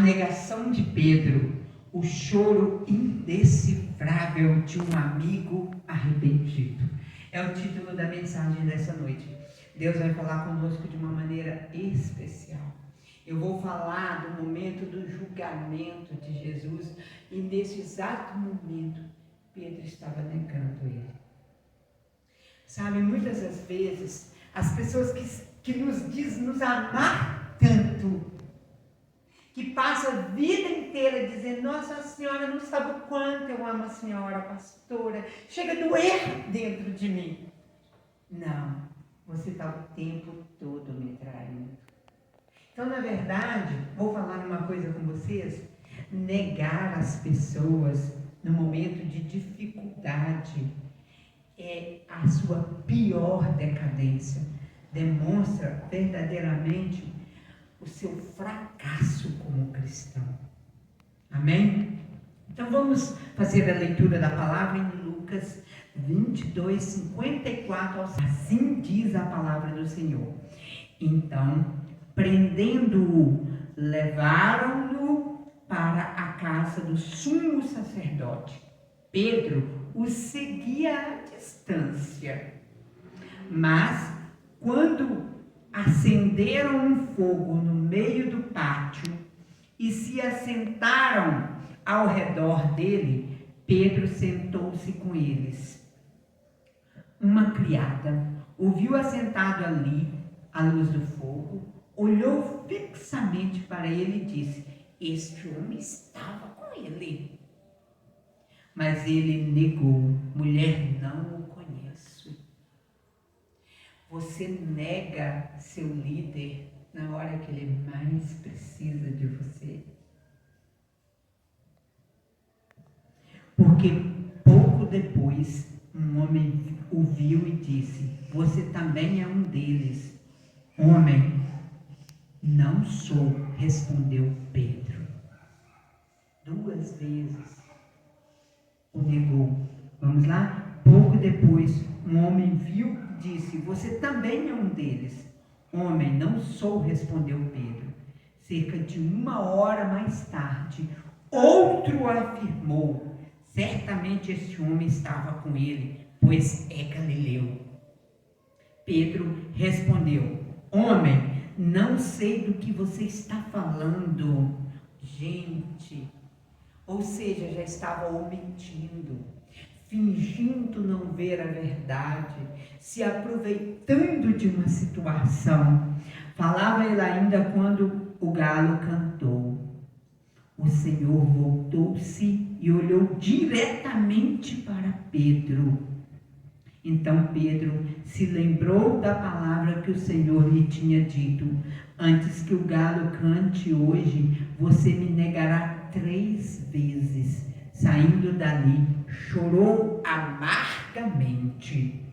negação de Pedro, o choro indecifrável de um amigo arrependido. É o título da mensagem dessa noite. Deus vai falar conosco de uma maneira especial. Eu vou falar do momento do julgamento de Jesus e nesse exato momento Pedro estava negando ele. Sabe, muitas das vezes as pessoas que nos dizem nos amar tanto, que passa a vida inteira dizendo: nossa senhora não sabe o quanto eu amo a senhora, pastora, chega a doer dentro de mim. Não, você está o tempo todo me traindo. Então, na verdade, vou falar uma coisa com vocês: negar as pessoas no momento de dificuldade é a sua pior decadência. Demonstra verdadeiramente o seu fracasso como cristão. Amém? Então vamos fazer a leitura da palavra em Lucas 22, 54. Assim diz a palavra do Senhor. Então, prendendo-o, levaram-no para a casa do sumo sacerdote. Pedro o seguia à distância. Mas, quando acenderam um fogo no meio do pátio e se assentaram ao redor dele, Pedro sentou-se com eles. Uma criada o viu assentado ali, à luz do fogo, olhou fixamente para ele e disse: este homem estava com ele. Mas ele negou: mulher, não o conheço. Você nega seu líder na hora que ele mais precisa de você. Porque pouco depois um homem o viu e disse: você também é um deles. Homem, não sou, respondeu Pedro. 2 vezes o negou. Vamos lá? Pouco depois um homem viu e disse: você também é um deles. Homem, não sou, respondeu Pedro. Cerca de 1 hora mais tarde, outro afirmou: certamente esse homem estava com ele, pois é galileu. Pedro respondeu: homem, não sei do que você está falando. Gente, ou seja, já estava mentindo, fingindo não ver a verdade, se aproveitando de uma situação. Falava ele ainda quando o galo cantou. O Senhor voltou-se e olhou diretamente para Pedro. Então Pedro se lembrou da palavra que o Senhor lhe tinha dito: antes que o galo cante hoje, você me negará 3 vezes. Saindo dali, chorou amargamente.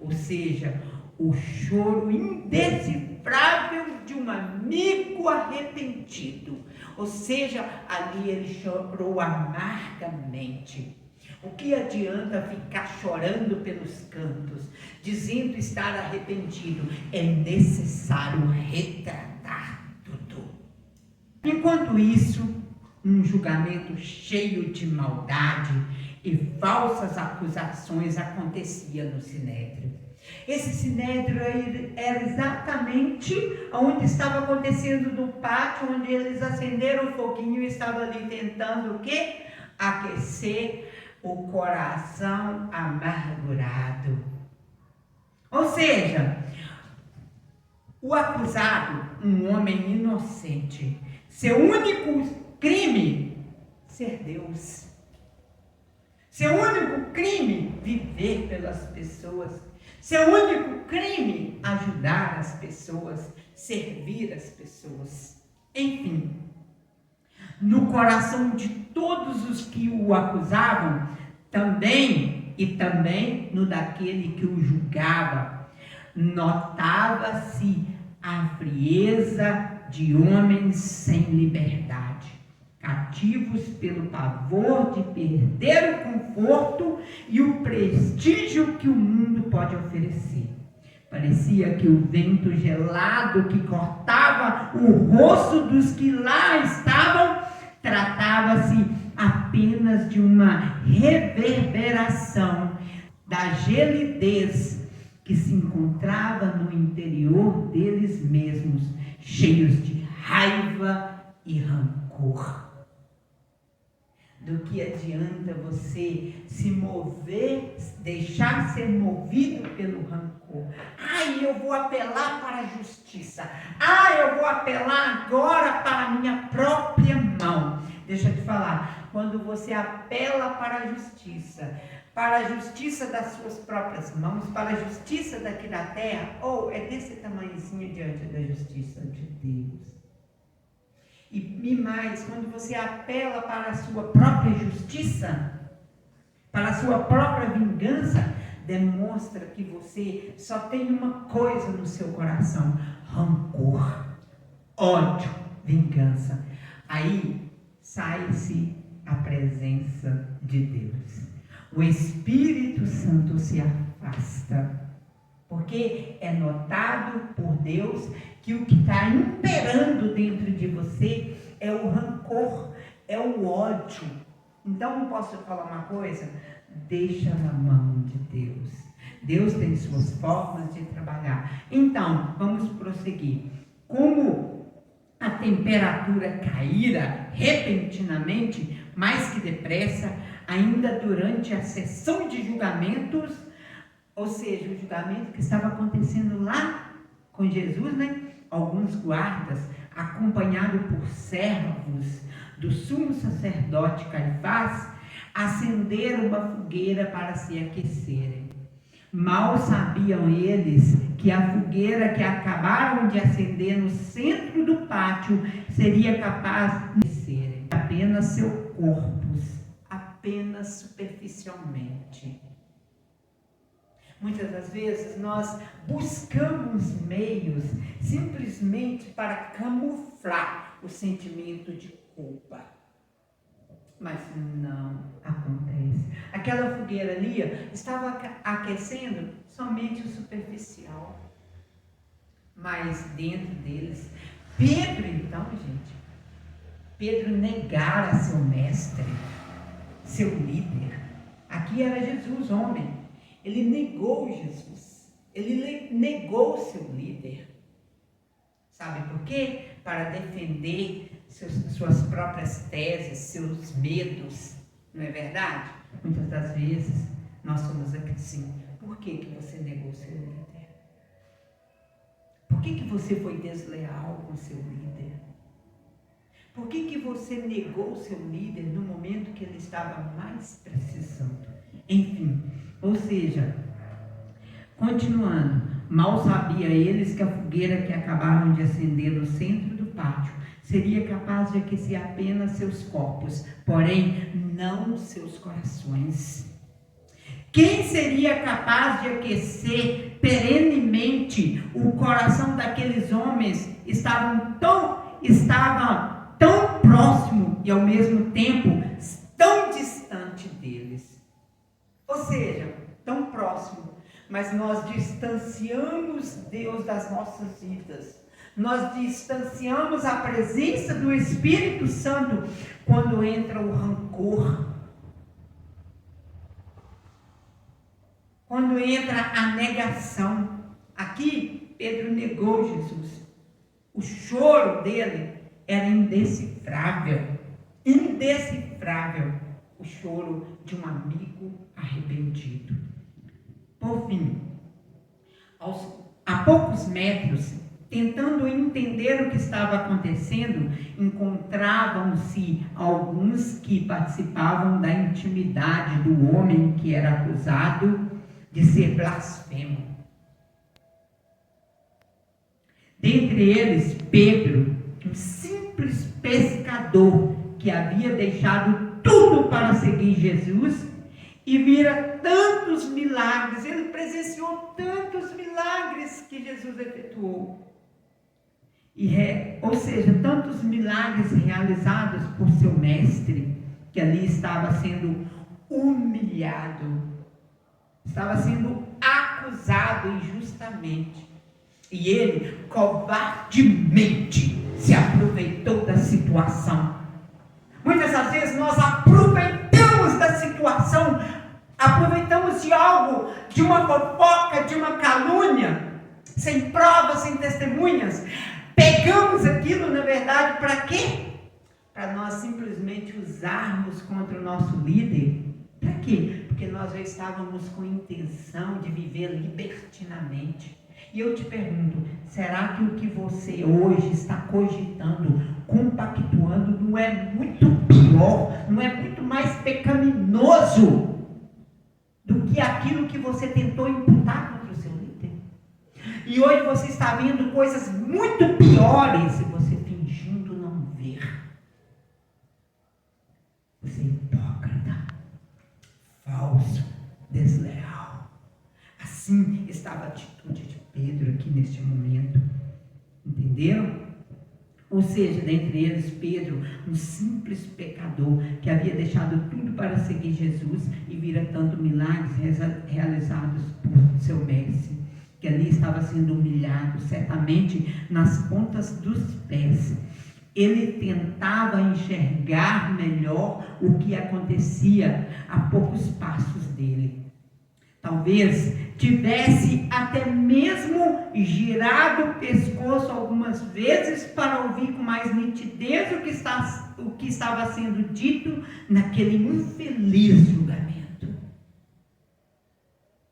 Ou seja, o choro indecifrável de um amigo arrependido. Ou seja, ali ele chorou amargamente. O que adianta ficar chorando pelos cantos, dizendo estar arrependido? É necessário retratar tudo. Enquanto isso, um julgamento cheio de maldade e falsas acusações acontecia no Sinédrio. Esse Sinédrio era exatamente onde estava acontecendo no pátio, onde eles acenderam o foguinho e estavam ali tentando o quê? Aquecer o coração amargurado. Ou seja, o acusado, um homem inocente, seu único crime, ser Deus. Seu único crime, viver pelas pessoas. Seu único crime, ajudar as pessoas, servir as pessoas. Enfim, no coração de todos os que o acusavam, também no daquele que o julgava, notava-se a frieza de homens sem liberdade, cativos pelo pavor de perder o conforto e o prestígio que o mundo pode oferecer. Parecia que o vento gelado que cortava o rosto dos que lá estavam tratava-se apenas de uma reverberação da gelidez que se encontrava no interior deles mesmos, cheios de raiva e rancor. Do que adianta você se mover, deixar ser movido pelo rancor? Ai, eu vou apelar para a justiça. Ai, eu vou apelar agora para a minha própria mão. Deixa eu te falar, quando você apela para a justiça das suas próprias mãos, para a justiça daqui da terra, ou é desse tamanhozinho diante da justiça de Deus. E mais, quando você apela para a sua própria justiça, para a sua própria vingança, demonstra que você só tem uma coisa no seu coração: rancor, ódio, vingança. Aí sai-se a presença de Deus. O Espírito Santo se afasta, porque é notado por Deus que o que está imperando dentro de você é o rancor, é o ódio. Então, não posso falar uma coisa? Deixa na mão de Deus. Deus tem suas formas de trabalhar. Então, vamos prosseguir. Como a temperatura caíra repentinamente, mais que depressa, ainda durante a sessão de julgamentos, ou seja, o julgamento que estava acontecendo lá com Jesus, né? Alguns guardas, acompanhados por servos do sumo sacerdote Caifás, acenderam uma fogueira para se aquecerem. Mal sabiam eles que a fogueira que acabaram de acender no centro do pátio seria capaz de aquecerem apenas seus corpos, apenas superficialmente. Muitas das vezes nós buscamos meios simplesmente para camuflar o sentimento de culpa. Mas não acontece. Aquela fogueira ali estava aquecendo somente o superficial. Mas dentro deles, Pedro então, gente, Pedro negara seu mestre, seu líder. Aqui era Jesus, homem. Ele negou Jesus. Ele negou seu líder. Sabe por quê? Para defender suas próprias teses, seus medos. Não é verdade? Muitas das vezes nós somos assim. Por que você negou seu líder? Por que você foi desleal com seu líder? Por que você negou seu líder no momento que ele estava mais precisando? Enfim, ou seja, continuando, mal sabia eles que a fogueira que acabaram de acender no centro do pátio seria capaz de aquecer apenas seus corpos, porém não seus corações. Quem seria capaz de aquecer perenemente o coração daqueles homens? Estavam tão próximo e ao mesmo tempo tão distante deles. Ou seja, tão próximo, mas nós distanciamos Deus das nossas vidas. Nós distanciamos a presença do Espírito Santo quando entra o rancor. Quando entra a negação. Aqui, Pedro negou Jesus. O choro dele era indecifrável. Indecifrável. O choro de um amigo arrependido. Por fim, a poucos metros, tentando entender o que estava acontecendo, encontravam-se alguns que participavam da intimidade do homem que era acusado de ser blasfemo. Dentre eles, Pedro, um simples pescador que havia deixado tudo para seguir Jesus e vira tantos milagres, ele presenciou tantos milagres que Jesus efetuou. Ou seja, tantos milagres realizados por seu mestre, que ali estava sendo humilhado, estava sendo acusado injustamente. E ele, covardemente, se aproveitou da situação. Muitas das vezes nós aproveitamos da situação, aproveitamos de algo, de uma fofoca, de uma calúnia, sem provas, sem testemunhas. Pegamos aquilo, na verdade, para quê? Para nós simplesmente usarmos contra o nosso líder. Para quê? Porque nós já estávamos com intenção de viver libertinamente. E eu te pergunto, será que o que você hoje está cogitando, compactuando, não é muito pior, não é muito mais pecaminoso do que aquilo que você tentou imputar contra o seu líder? E hoje você está vendo coisas muito piores e você fingindo não ver. Você é hipócrita, falso, desleal. Assim estava a atitude de Pedro aqui neste momento. Entenderam? Ou seja, dentre eles, Pedro, um simples pecador que havia deixado tudo para seguir Jesus e vira tanto milagres realizados por seu mestre, que ali estava sendo humilhado, certamente nas pontas dos pés. Ele tentava enxergar melhor o que acontecia a poucos passos dele. Talvez tivesse até mesmo girado o pescoço algumas vezes para ouvir com mais nitidez o que estava sendo dito naquele infeliz julgamento.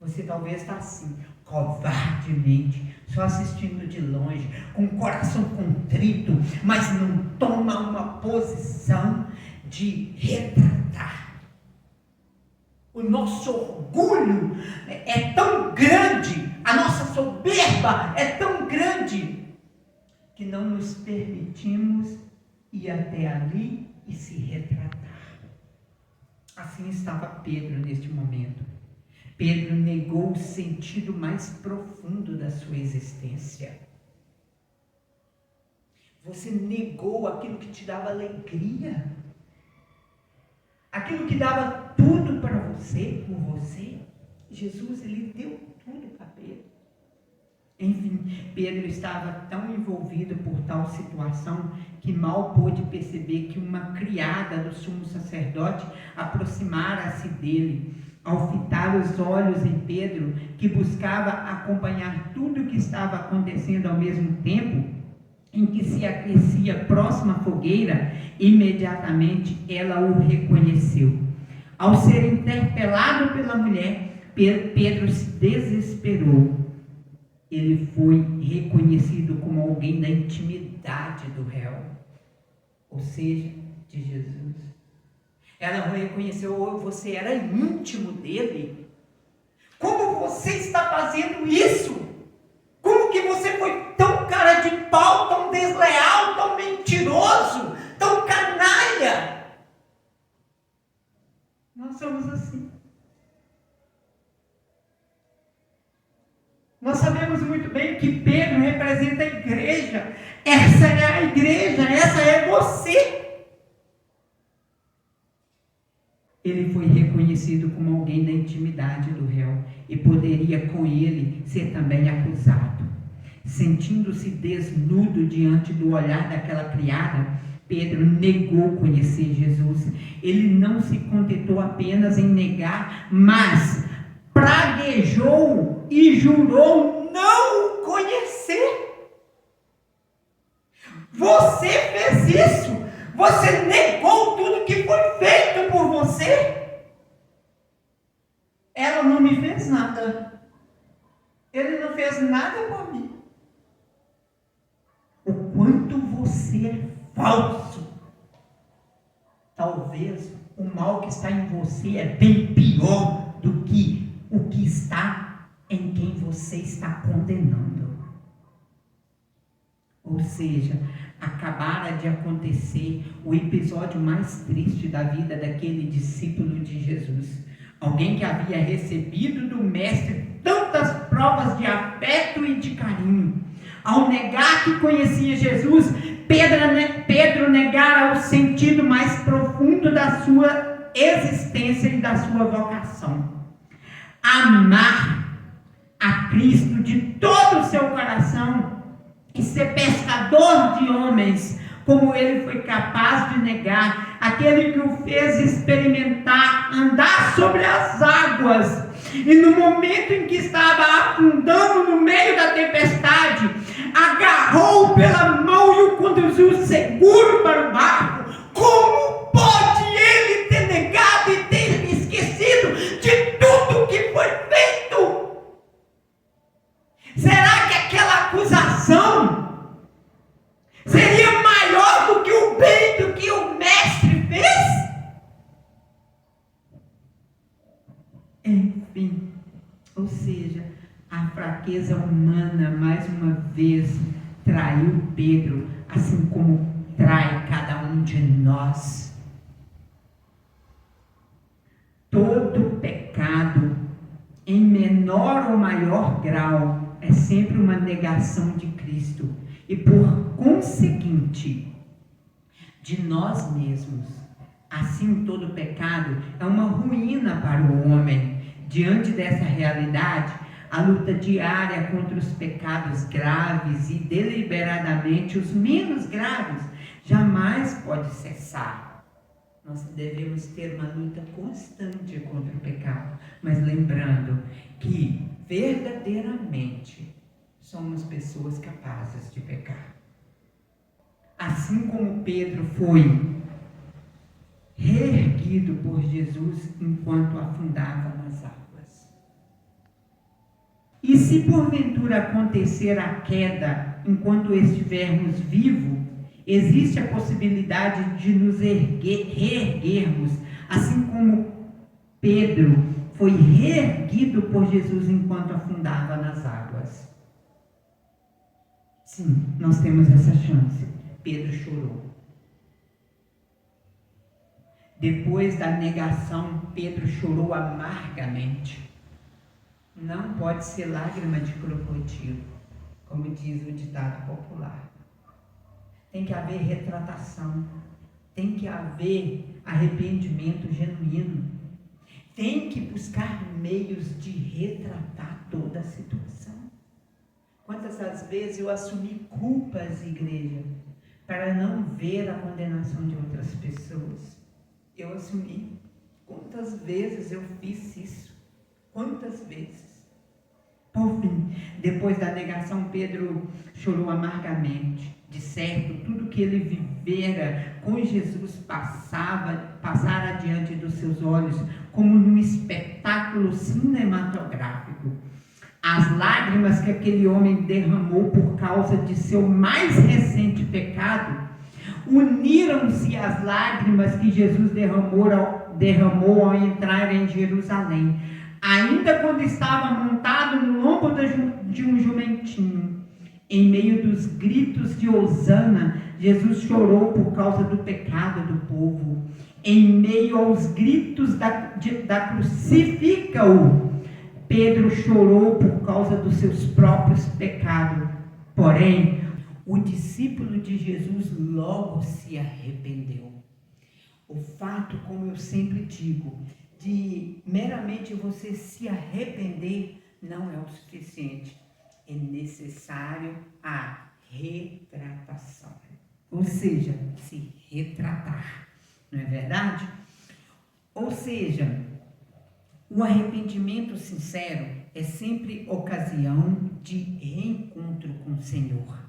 Você talvez está assim, covardemente, só assistindo de longe, com o coração contrito, mas não toma uma posição de retratar. O nosso orgulho é tão grande, a nossa soberba é tão grande, que não nos permitimos ir até ali e se retratar. Assim estava Pedro neste momento. Pedro negou o sentido mais profundo da sua existência. Você negou aquilo que te dava alegria, aquilo que dava tudo para você, por você. Jesus, ele deu tudo para Pedro. Enfim, Pedro estava tão envolvido por tal situação que mal pôde perceber que uma criada do sumo sacerdote aproximara-se dele. Ao fitar os olhos em Pedro, que buscava acompanhar tudo o que estava acontecendo ao mesmo tempo, em que se aquecia próxima à fogueira, imediatamente ela o reconheceu. Ao ser interpelado pela mulher, Pedro se desesperou. Ele foi reconhecido como alguém da intimidade do réu, ou seja, de Jesus. Ela reconheceu, você era íntimo dele. Como você está fazendo isso? Como que você foi tão cara de pau, tão desleal, tão mentiroso, tão canalha? Nós somos assim. Nós sabemos muito bem que Pedro representa a igreja. Essa é a igreja, essa é você. Ele foi reconhecido como alguém da intimidade do réu e poderia com ele ser também acusado. Sentindo-se desnudo diante do olhar daquela criada, Pedro negou conhecer Jesus. Ele não se contentou apenas em negar, mas praguejou e jurou não o conhecer. Você fez isso. Você negou tudo que foi feito por você. Ela não me fez nada. Ele não fez nada por mim. O quanto você é falso. Talvez o mal que está em você é bem pior do que o que está em quem você está condenando. Ou seja, acabara de acontecer o episódio mais triste da vida daquele discípulo de Jesus. Alguém que havia recebido do mestre tantas provas de afeto e de carinho. Ao negar que conhecia Jesus, Pedro negara o sentido mais profundo da sua existência e da sua vocação. Amar a Cristo de todo o seu coração e ser pescador de homens, como ele foi capaz de negar a aquele que o fez experimentar, andar sobre as águas, e no momento em que estava afundando no meio da tempestade, agarrou pela mão e o conduziu seguro para o barco. Como pode ele ter negado e ter esquecido de tudo que foi feito? Será que aquela acusação seria maior do que o bem do que o mestre fez? Enfim, ou seja, a fraqueza humana mais uma vez traiu Pedro, assim como trai cada um de nós. Todo pecado, em menor ou maior grau, é sempre uma negação de Cristo e, por conseguinte, de nós mesmos. Assim, todo pecado é uma ruína para o homem. Diante dessa realidade, a luta diária contra os pecados graves e deliberadamente os menos graves jamais pode cessar. Nós devemos ter uma luta constante contra o pecado, mas lembrando que verdadeiramente somos pessoas capazes de pecar. Assim como Pedro foi reerguido por Jesus enquanto afundava nas águas. E se porventura acontecer a queda enquanto estivermos vivos, existe a possibilidade de nos reerguermos, assim como Pedro foi reerguido por Jesus enquanto afundava nas águas. Sim, nós temos essa chance. Pedro chorou. Depois da negação, Pedro chorou amargamente. Não pode ser lágrima de crocodilo, como diz o ditado popular. Tem que haver retratação, tem que haver arrependimento genuíno, tem que buscar meios de retratar toda a situação. Quantas das vezes eu assumi culpas, igreja, para não ver a condenação de outras pessoas? Eu assumi. Quantas vezes eu fiz isso? Quantas vezes? Por fim, depois da negação, Pedro chorou amargamente. De certo, tudo que ele vivera com Jesus passara diante dos seus olhos, como num espetáculo cinematográfico. As lágrimas que aquele homem derramou por causa de seu mais recente pecado uniram-se às lágrimas que Jesus derramou ao entrar em Jerusalém, ainda quando estava montado no lombo de um jumentinho. Em meio dos gritos de Hosana, Jesus chorou por causa do pecado do povo. Em meio aos gritos da crucifica-o, Pedro chorou por causa dos seus próprios pecados. Porém, o discípulo de Jesus logo se arrependeu. O fato, como eu sempre digo, de meramente você se arrepender não é o suficiente. É necessário a retratação. Ou seja, se retratar. Não é verdade? Ou seja, o arrependimento sincero é sempre ocasião de reencontro com o Senhor.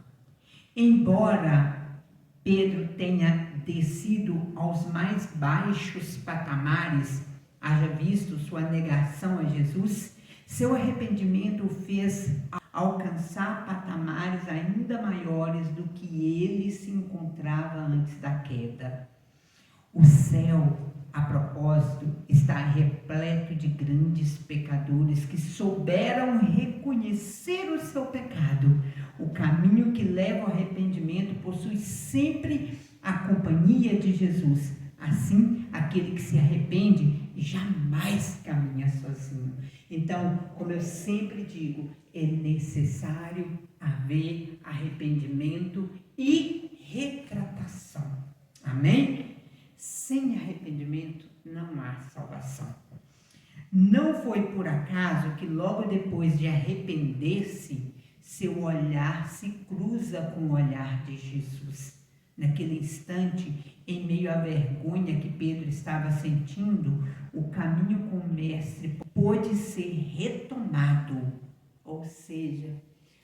Embora Pedro tenha descido aos mais baixos patamares, haja visto sua negação a Jesus, seu arrependimento o fez alcançar patamares ainda maiores do que ele se encontrava antes da queda. O céu, a propósito, está repleto de grandes pecadores que souberam reconhecer o seu pecado. O caminho que leva ao arrependimento possui sempre a companhia de Jesus. Assim, aquele que se arrepende jamais caminha sozinho. Então, como eu sempre digo, é necessário haver arrependimento e retratação. Amém? Sem arrependimento não há salvação. Não foi por acaso que logo depois de arrepender-se, seu olhar se cruza com o olhar de Jesus. Naquele instante, em meio à vergonha que Pedro estava sentindo, o caminho com o mestre pôde ser retomado. Ou seja,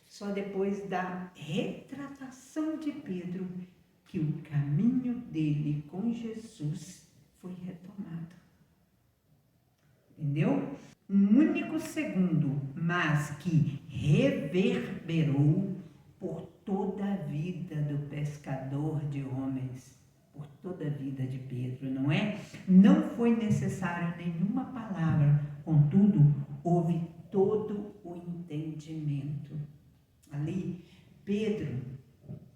só depois da retratação de Pedro que o caminho dele com Jesus foi retomado. Entendeu? Um único segundo, mas que reverberou por toda a vida do pescador de homens, por toda a vida de Pedro, não é? Não foi necessário nenhuma palavra, contudo, houve todo o entendimento. Ali, Pedro,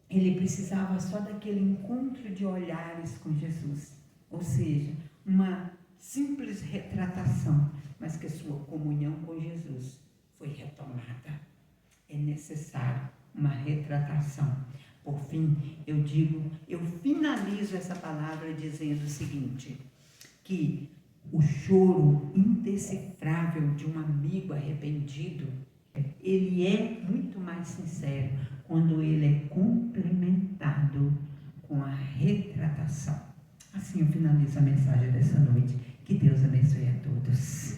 ele precisava só daquele encontro de olhares com Jesus, ou seja, uma simples retratação, mas que sua comunhão com Jesus foi retomada. É necessário uma retratação. Por fim, eu finalizo essa palavra dizendo o seguinte, que o choro indecifrável de um amigo arrependido, ele é muito mais sincero quando ele é complementado com a retratação. Assim eu finalizo a mensagem dessa noite. Que Deus abençoe a todos.